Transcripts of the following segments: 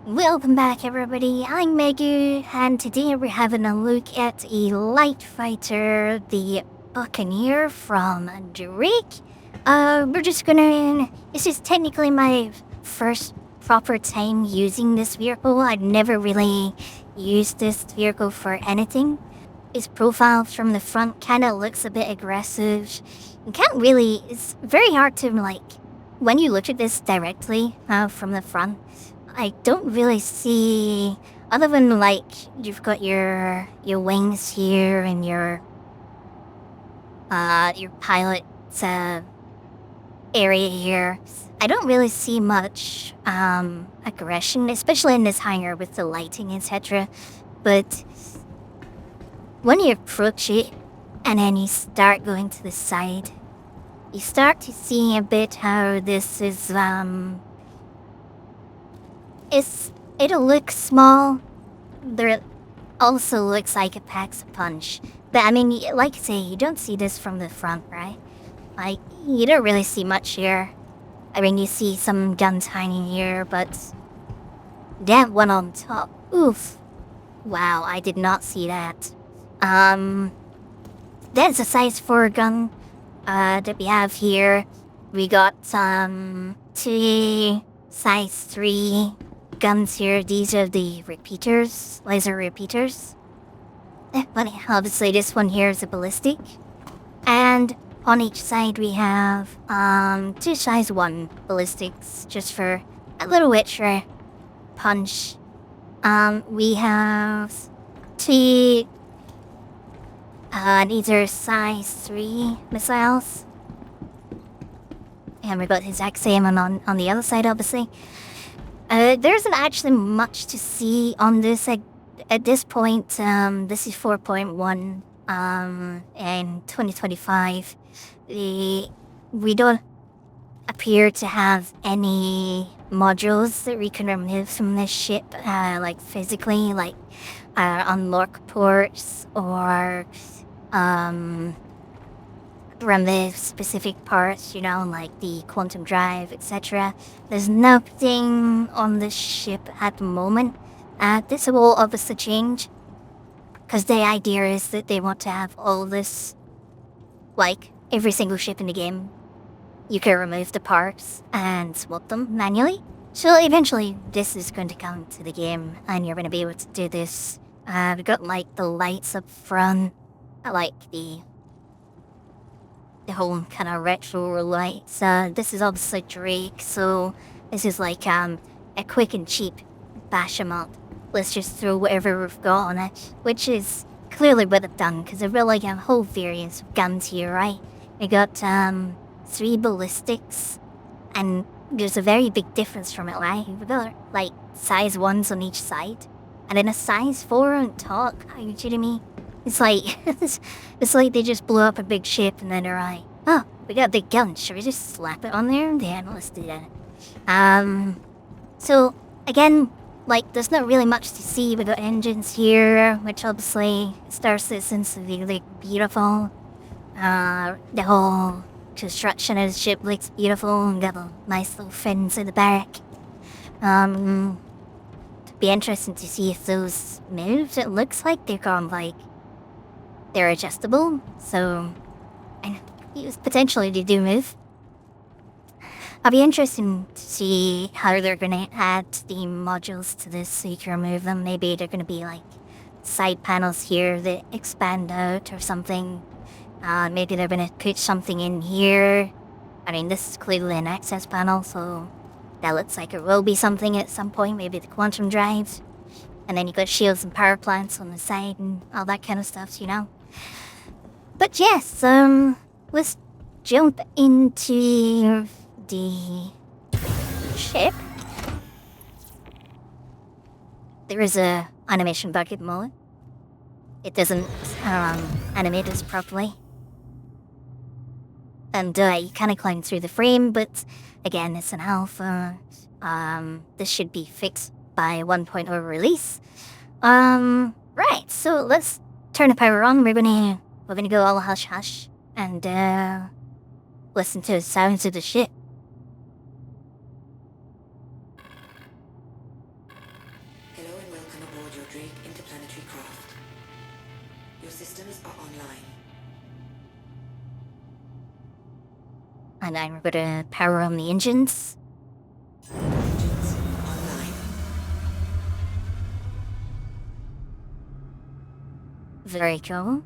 Welcome back, everybody. I'm Megu, and today we're having a look at a light fighter, the Buccaneer from Drake. This is technically my first proper time using this vehicle. I've never really used this vehicle for anything. His profile from the front kind of looks a bit aggressive. It's very hard to, when you look at this directly from the front, I don't really see, other than you've got your wings here and your pilot area here. I don't really see much aggression, especially in this hangar with the lighting, etc. But when you approach it and then you start going to the side, you start to see a bit how this is it'll look small, but it also looks like it packs a punch. But I mean, like I say, you don't see this from the front, right? Like, you don't really see much here. I mean, you see some guns hanging here, but that one on top, oof. Wow, I did not see that. That's a size 4 gun that we have here. We got two size 3 guns here. These are the repeaters, laser repeaters. But obviously this one here is a ballistic. And on each side we have two size 1 ballistics, just for a little extra punch. We have two these are size 3 missiles. And we got his same on the other side, obviously. There isn't actually much to see on this at this point. This is 4.1 in 2025. We don't appear to have any modules that we can remove from this ship, like physically, like unlock ports or remove specific parts, like the quantum drive, etc. There's nothing on this ship at the moment. This will obviously change, because the idea is that they want to have all this, like every single ship in the game. You can remove the parts and swap them manually. So eventually this is going to come to the game and you're going to be able to do this. We've got like the lights up front. I like the whole kind of retro lights. This is obviously Drake, so this is like a quick and cheap bash 'em up. Let's just throw whatever we've got on it, which is clearly what they've done, because they've got like a whole variance of guns here, right? We got 3 ballistics, and there's a very big difference from it, right? We've got like size 1s on each side, and then a size 4 on top. Are you kidding me? It's like it's like they just blew up a big ship and then they're like, oh, we got a big gun. Should we just slap it on there? Yeah, let's do that. So again, like there's not really much to see. We got engines here, which obviously Star Citizen's really beautiful. The whole construction of the ship looks beautiful and got a nice little fins in the back. It'd be interesting to see if those move. It looks like they're adjustable, so potentially they do move. I'll be interested to see how they're gonna add the modules to this so you can remove them. Maybe they're gonna be like side panels here that expand out or something. Maybe they're gonna put something in here. I mean, this is clearly an access panel, so that looks like it will be something at some point. Maybe the quantum drive. And then you got shields and power plants on the side and all that kind of stuff, But yes, let's jump into the ship. There is a animation bug at the moment. It doesn't animate us properly. And you kind of climb through the frame, but again, it's an alpha. This should be fixed by 1.0 release. Right, so let's turn the power on. We're gonna go all hush hush and listen to the sounds of the ship. And I'm gonna power on the engines. Engines online. Very cool.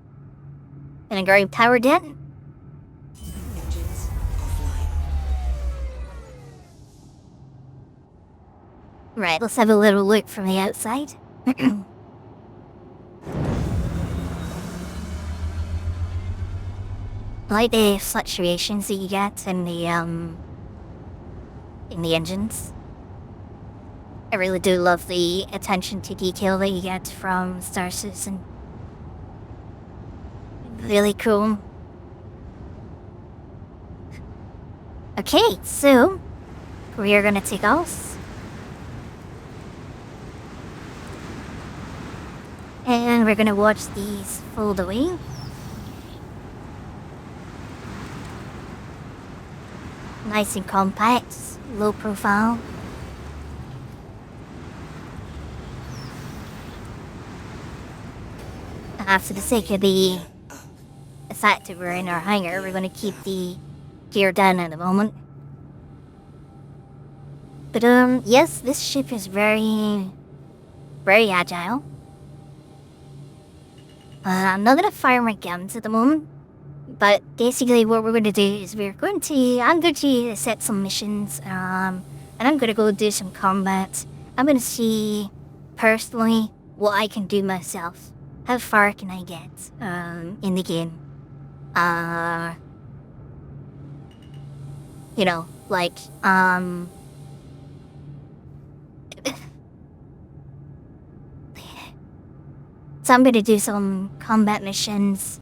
Gonna go power down. Engines offline. Right, let's have a little look from the outside. Like the fluctuations that you get in the engines. I really do love the attention to detail that you get from Star Citizen. Really cool. Okay, so we are gonna take off. And we're gonna watch these fold away. Nice and compact, low profile. For the sake of the fact that we're in our hangar, we're gonna keep the gear down at the moment. But yes, this ship is very agile. I'm not gonna fire my guns at the moment, but basically what we're going to do is I'm going to set some missions, and I'm going to go do some combat. I'm going to see, personally, what I can do myself. How far can I get, in the game? You know, like, So I'm gonna do some combat missions,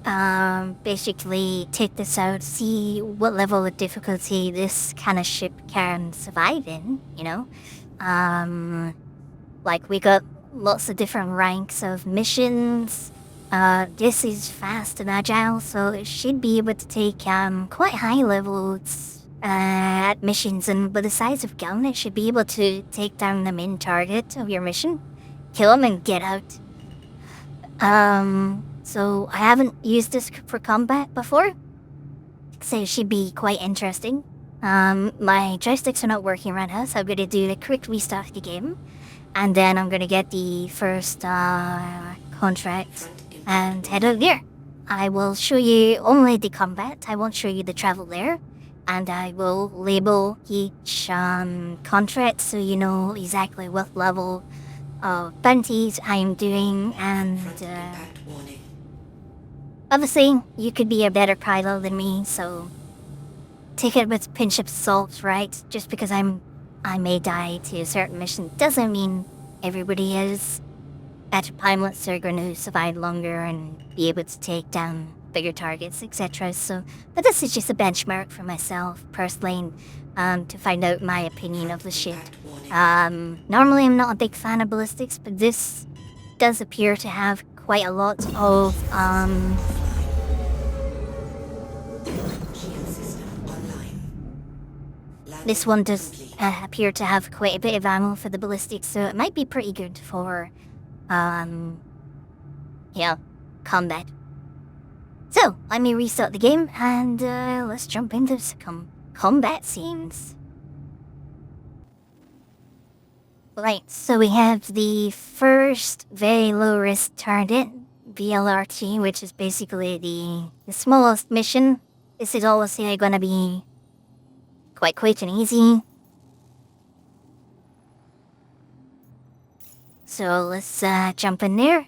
basically take this out, see what level of difficulty this kind of ship can survive in, you know? Like we got lots of different ranks of missions. This is fast and agile, so it should be able to take quite high levels at missions, and with the size of gun, it should be able to take down the main target of your mission, kill him, and get out. So I haven't used this for combat before, so it should be quite interesting. My joysticks are not working right now, so I'm gonna do a quick restart of the game, and then I'm gonna get the first contract and head out there. I will show you only the combat. I won't show you the travel there, and I will label each contract so you know exactly what level of bounties I'm doing, and Impact warning. obviously you could be a better pilot than me, so take it with a pinch of salt, right? Just because I may die to a certain mission doesn't mean everybody is. Better pilots are going to survive longer and be able to take down bigger targets, etc. So, but this is just a benchmark for myself personally, to find out my opinion of the ship. Impact warning. Normally I'm not a big fan of ballistics, but this does appear to have quite a lot of Shield system online. this one does Complete. appear to have quite a bit of ammo for the ballistics, so it might be pretty good for combat. So let me restart the game, and let's jump into some combat scenes. Right, so we have the first very low risk target, VLRT, which is basically the smallest mission. This is obviously gonna be quite quick and easy. So let's jump in there.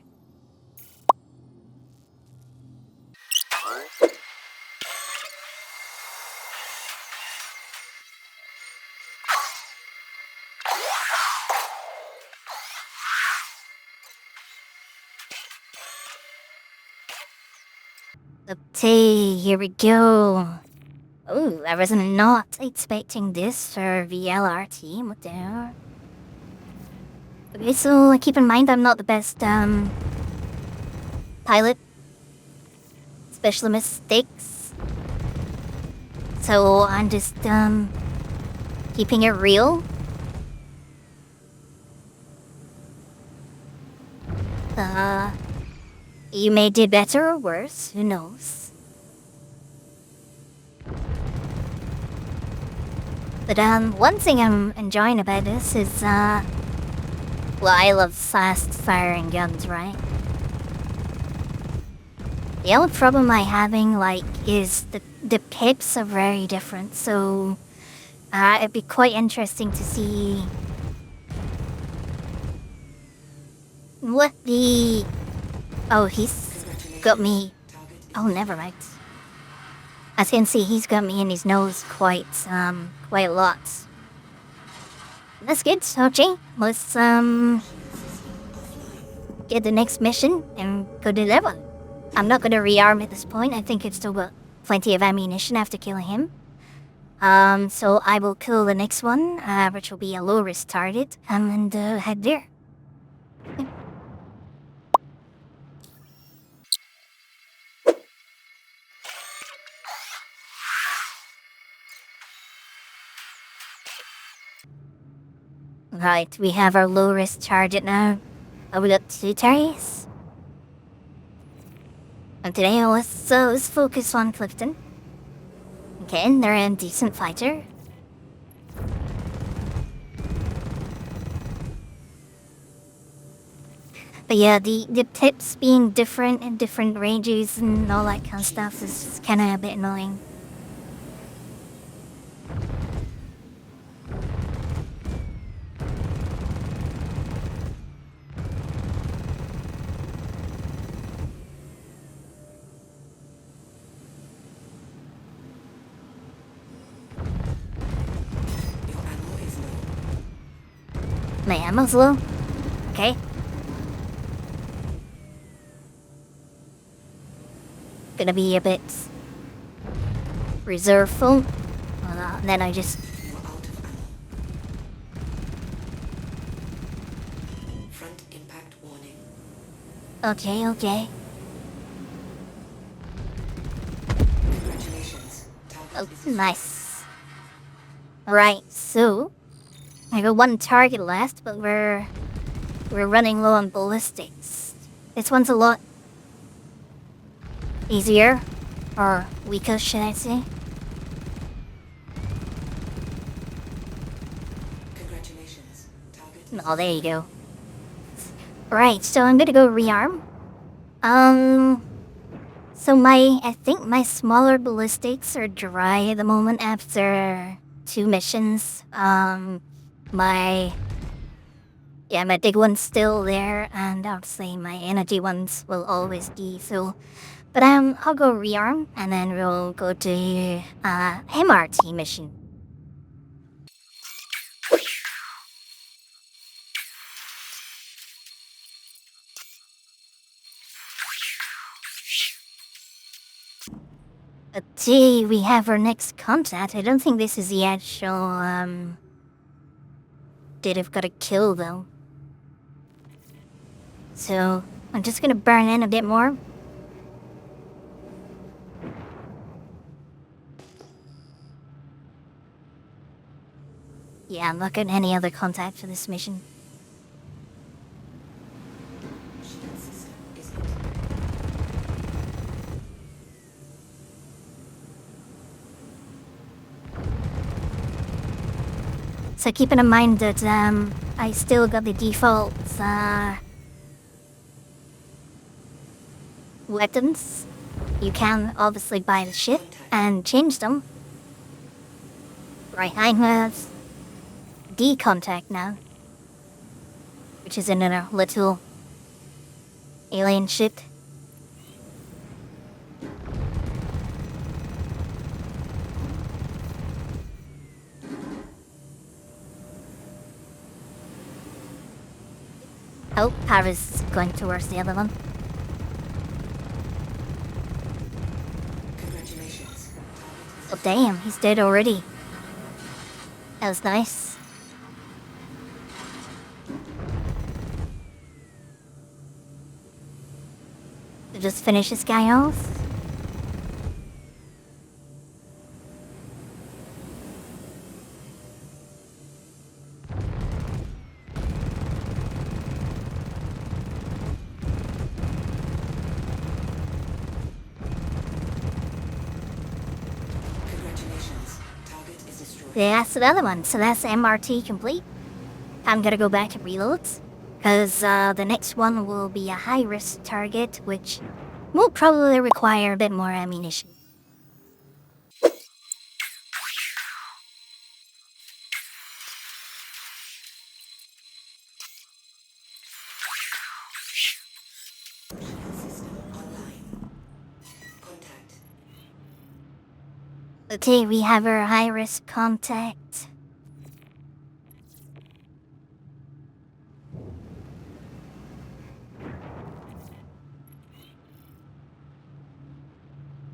Okay, here we go. Oh, I was not expecting this for VLRT. What the hell? Okay, so keep in mind I'm not the best pilot. Special mistakes. So I'm just keeping it real. You may do better or worse, who knows? But one thing I'm enjoying about this is well, I love fast firing guns, right? The only problem I having like is the pips are very different, so it'd be quite interesting to see what the. Oh, he's got me. Target is Oh, never mind. As you can see, he's got me in his nose quite a lot. That's good, okay. Let's get the next mission and go to that one. I'm not gonna rearm at this point. I think it's still got plenty of ammunition after killing him. So I will kill the next one, which will be a low risk target, and head there. Right, we have our low risk target now. We got 2 targets. And today let's focus on Clifton. Okay, they're a decent fighter. But yeah, the tips being different in different ranges and all that kind of stuff is kind of a bit annoying. your ammo is low. My ammo's low. Okay. Gonna be a bit reserveful. Then I just. You are out of ammo. Front impact warning. Okay. Congratulations. Target Oh, is destroyed. nice. Right, so I got 1 target left, but we're running low on ballistics. This one's a lot easier, or weaker, should I say? Congratulations. Target is Oh, there you go. Right, so I'm gonna go rearm. So I think my smaller ballistics are dry at the moment after 2 missions. My big one's still there, and obviously my energy ones will always be, so. But I'll go rearm, and then we'll go to, MRT mission. Gee, we have our next contact. I don't think this is the actual, did have got a kill, though. So, I'm just gonna burn in a bit more. Yeah, I'm not getting any other contact for this mission. shield system is So keeping in mind that I still got the default weapons. You can obviously buy the ship and change them. Right, I have D contact now, which is in a little alien ship. Oh, Paris is going towards the other one. Congratulations. Oh damn, he's dead already. That was nice. Just finish this guy off. Congratulations. Target is destroyed. Yeah, that's the other one. So that's MRT complete. I'm gonna go back and reload. Because the next one will be a high-risk target, which will probably require a bit more ammunition. System online. Contact. Okay, we have our high-risk contact.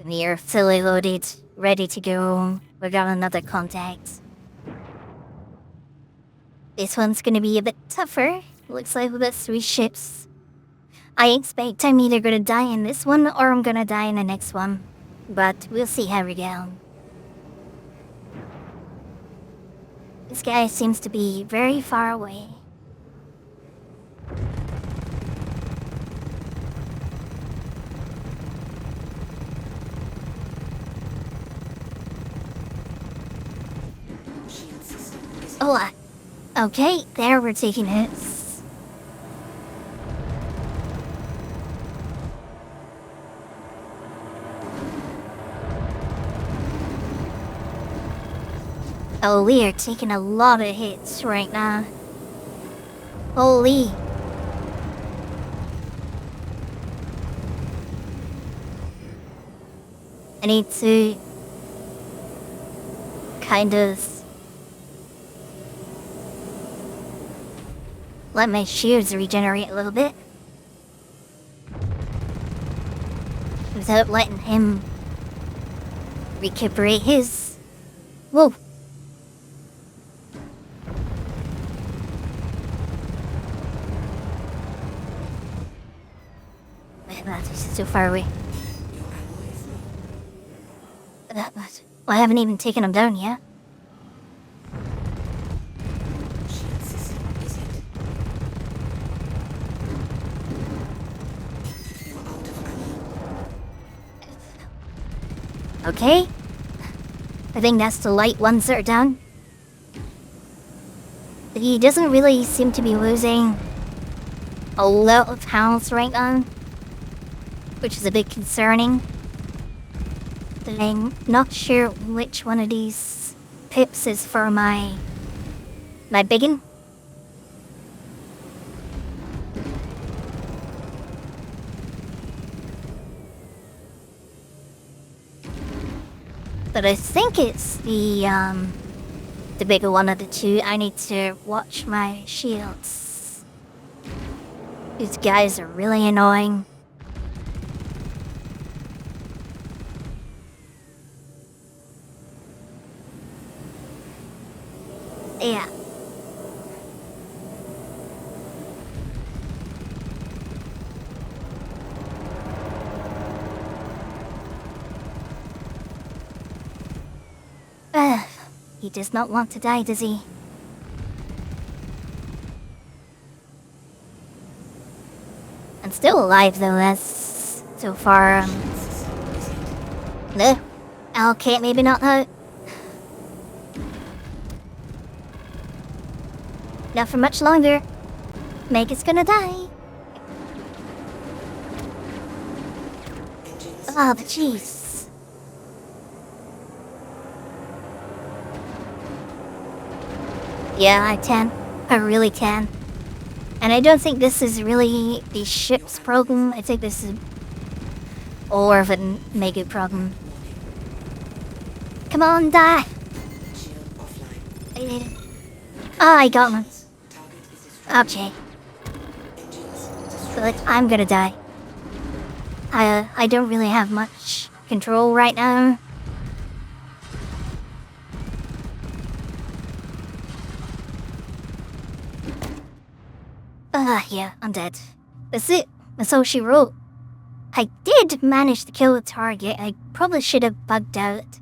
We are fully loaded, ready to go. We got another contact. This one's gonna be a bit tougher. Looks like we've got 3 ships. I expect I'm either gonna die in this one or I'm gonna die in the next one. But we'll see how we go. This guy seems to be very far away. Shield system is Oh, okay, there we're taking hits. Oh, we are taking a lot of hits right now. Holy. I need to kind of let my shields regenerate a little bit without letting him recuperate his. Whoa. Man, that's too far away. your alloy is low. Well, I haven't even taken him down yet. Shield system is hit. You are out of ammo. Okay. I think that's the light ones that are down. He doesn't really seem to be losing a lot of health right now, which is a bit concerning. But I'm not sure which one of these pips is for my biggin. But I think it's the bigger one of the two. I need to watch my shields. These guys are really annoying. Yeah. He does not want to die, does he? I'm still alive though, that's so far, no. Okay, maybe not though. Not for much longer. Mega's gonna die. Engines Oh, but jeez. Yeah, I can. I really can. And I don't think this is really the ship's problem. I think this is more of a Megu problem. Come on, die! shield offline. I did it. Oh, I got one. Target is destroyed. Okay, Engines but I'm gonna die. I don't really have much control right now. Yeah, I'm dead. That's it. That's all she wrote. I did manage to kill the target. I probably should have bugged out,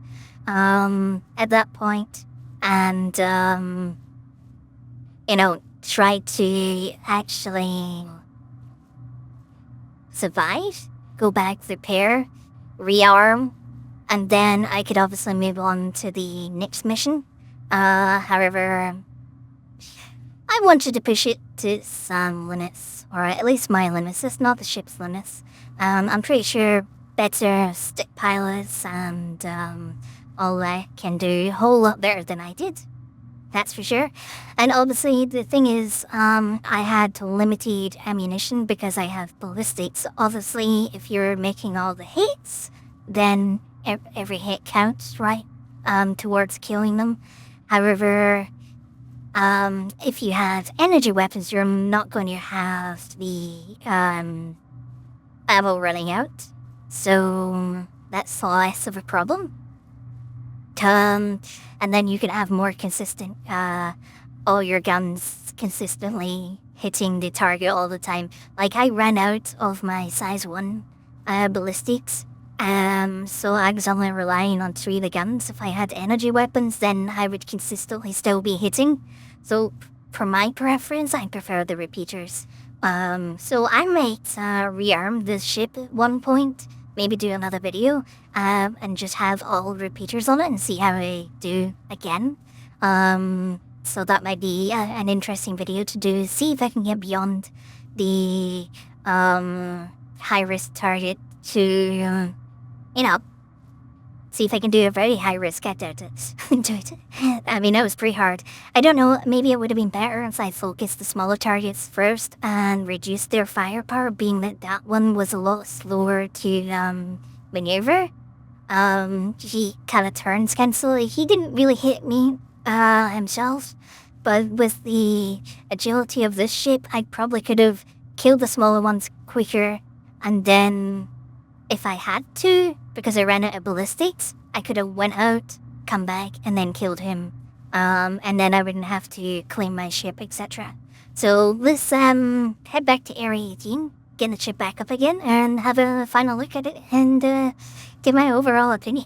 at that point. And, try to actually survive, go back, repair, rearm, and then I could obviously move on to the next mission. However, I wanted to push it to some limits, or at least my limits. It's not the ship's limits. I'm pretty sure better stick pilots and all that can do a whole lot better than I did. That's for sure. And obviously, the thing is, I had limited ammunition because I have ballistics. Obviously, if you're making all the hits, then every hit counts, right? Towards killing them. However, if you have energy weapons, you're not going to have the ammo running out. So that's less of a problem. And then you can have more consistent, all your guns consistently hitting the target all the time. Like, I ran out of my size 1 ballistics, so I was only relying on 3 of the guns. If I had energy weapons, then I would consistently still be hitting. So, for my preference, I prefer the repeaters. So I might rearm this ship at one point, maybe do another video, and just have all repeaters on it and see how I do again. So that might be an interesting video to do, see if I can get beyond the high-risk target to, see if I can do a very high-risk do it. I mean, that was pretty hard. I don't know, maybe it would have been better if I focused the smaller targets first and reduced their firepower, being that one was a lot slower to maneuver. He kind of turns cancel. He didn't really hit me himself, but with the agility of this ship, I probably could have killed the smaller ones quicker, and then if I had to, because I ran out of ballistics, I could have went out, come back, and then killed him. And then I wouldn't have to claim my ship, etc. So let's head back to Area 18, get the ship back up again, and have a final look at it, and give my overall opinion.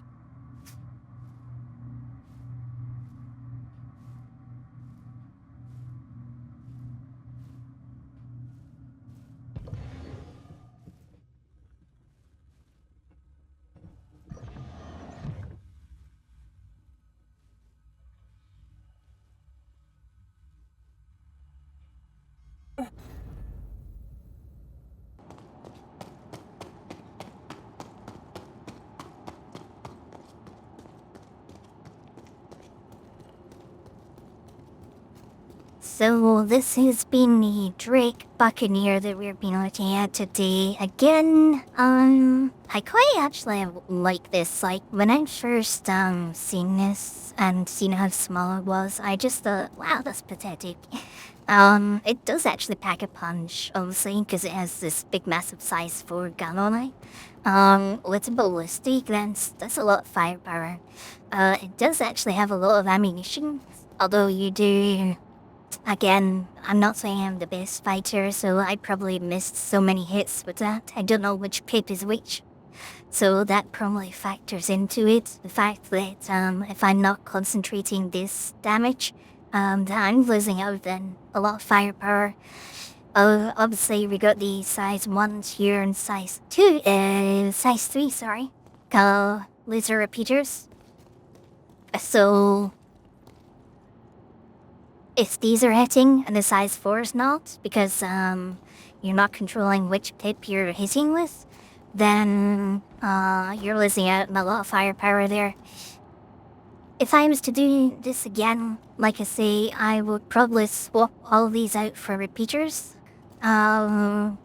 So this has been the Drake Buccaneer that we've been looking at today. Again, I quite actually like this. Like, when I first seen this and seen how small it was, I just thought, wow, that's pathetic. It does actually pack a punch, obviously, because it has this big, massive size 4 gun on it. With a ballistic, that's a lot of firepower. It does actually have a lot of ammunition, although you do. Again, I'm not saying I'm the best fighter, so I probably missed so many hits with that. I don't know which pip is which. So that probably factors into it. The fact that if I'm not concentrating this damage, that I'm losing out then a lot of firepower. Obviously we got the size 1s here and size 3, sorry. Laser repeaters. So if these are hitting and the size 4 is not, because you're not controlling which pip you're hitting with, then you're losing out on a lot of firepower there. If I was to do this again, like I say, I would probably swap all of these out for repeaters. And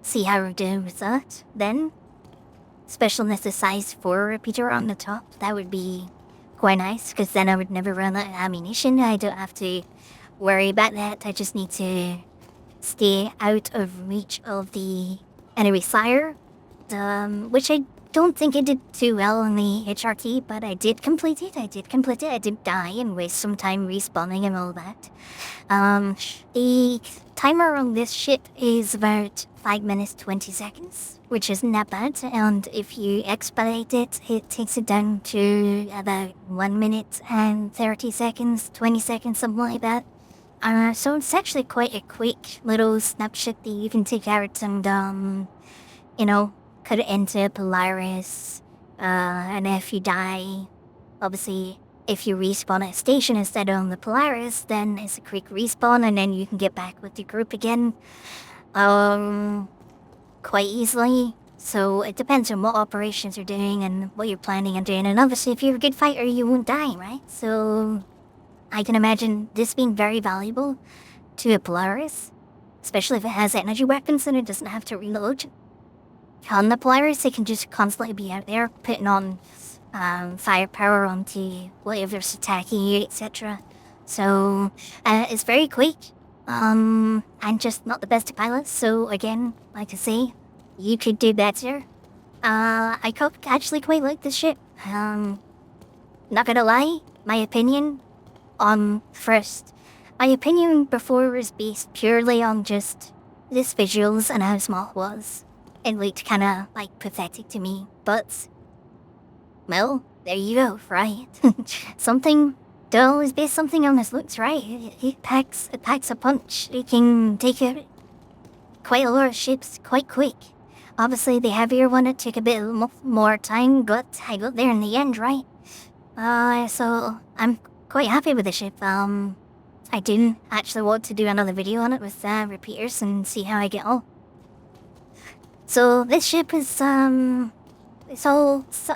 see how we're doing with that then. Specialness is size 4 repeater on the top. That would be quite nice, because then I would never run out of ammunition. I don't have to worry about that. I just need to stay out of reach of the enemy fire, which I don't think I did too well in the HRT, but I did complete it. I didn't die and waste some time respawning and all that. The timer on this ship is about 5 minutes 20 seconds, which isn't that bad, and if you expedite it, it takes it down to about 1 minute and 30 seconds, 20 seconds, something like that. So it's actually quite a quick little snapshot that you can take out and, cut it into Polaris, And if you die, obviously, if you respawn at a station instead of on the Polaris, then it's a quick respawn, and then you can get back with your group again, quite easily. So it depends on what operations you're doing and what you're planning on doing. And obviously, if you're a good fighter, you won't die, right? So I can imagine this being very valuable to a Polaris, especially if it has energy weapons and it doesn't have to reload. On the Polaris, it can just constantly be out there putting on firepower onto whatever's attacking you, etc. So it's very quick. I'm just not the best at pilots, so again, like I say, you could do better. I actually quite like this ship. Not gonna lie, my opinion my opinion before was based purely on just this visuals and how small it was. It looked kinda like pathetic to me, but well, there you go, right? Something don't always base something on his looks, right? It packs a punch. It can take out quite a lot of ships quite quick. Obviously, the heavier one, it took a bit more time, but I got there in the end, right? So I'm quite happy with the ship. I do actually want to do another video on it with repeaters and see how I get on. So this ship is it's all so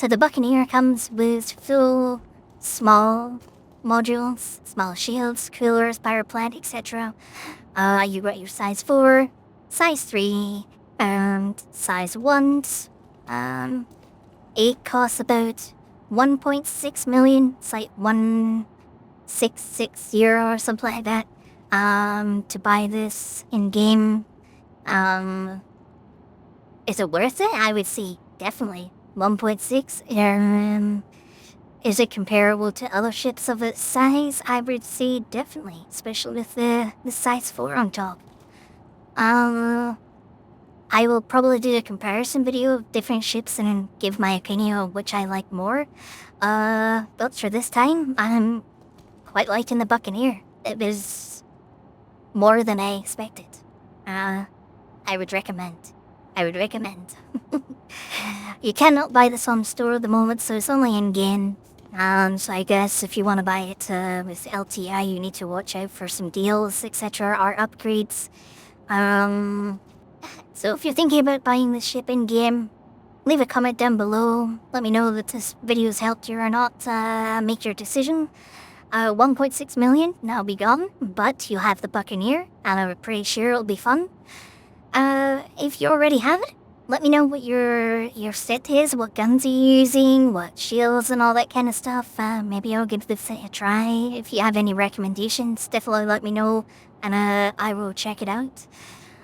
the Buccaneer comes with full small modules, small shields, coolers, power plant, etc. You got your size 4, size 3, and size 1s. It costs about 1.6 million. It's like 1660 or something like that. To buy this in game. Is it worth it? I would say definitely. 1.6. Is it comparable to other ships of its size? I would say definitely, especially with the size 4 on top. I will probably do a comparison video of different ships and give my opinion of which I like more. But for this time, I'm quite liking the Buccaneer. It was more than I expected. I would recommend. You cannot buy this on store at the moment, so it's only in game. So I guess if you want to buy it with LTI, you need to watch out for some deals, etc., or upgrades. So if you're thinking about buying this ship in game, leave a comment down below. Let me know that this video's helped you or not. Make your decision. 1.6 million, now be gone, but you'll have the Buccaneer, and I'm pretty sure it'll be fun. If you already have it, let me know what your set is, what guns you're using, what shields and all that kind of stuff. Maybe I'll give this a try. If you have any recommendations, definitely let me know, and I will check it out.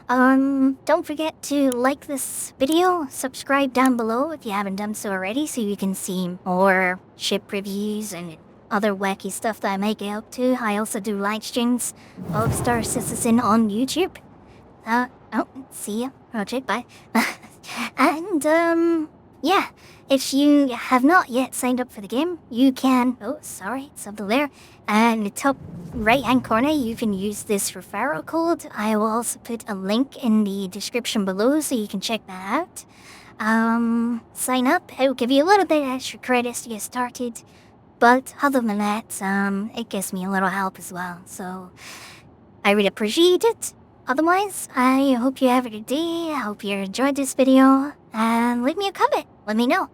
Don't forget to like this video, subscribe down below if you haven't done so already, so you can see more ship reviews and other wacky stuff that I may get up to. I also do live streams of Star Citizen on YouTube. See ya. Roger, bye. And, yeah, if you have not yet signed up for the game, you can, it's up there. And the top right-hand corner, you can use this referral code. I will also put a link in the description below so you can check that out. Sign up. It will give you a little bit extra credits to get started. But other than that, it gives me a little help as well. So I really appreciate it. Otherwise, I hope you have a good day. I hope you enjoyed this video. And leave me a comment. Let me know.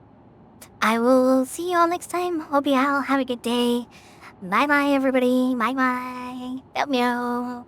I will see you all next time. Hope you all have a good day. Bye-bye, everybody. Bye-bye. Meow meow.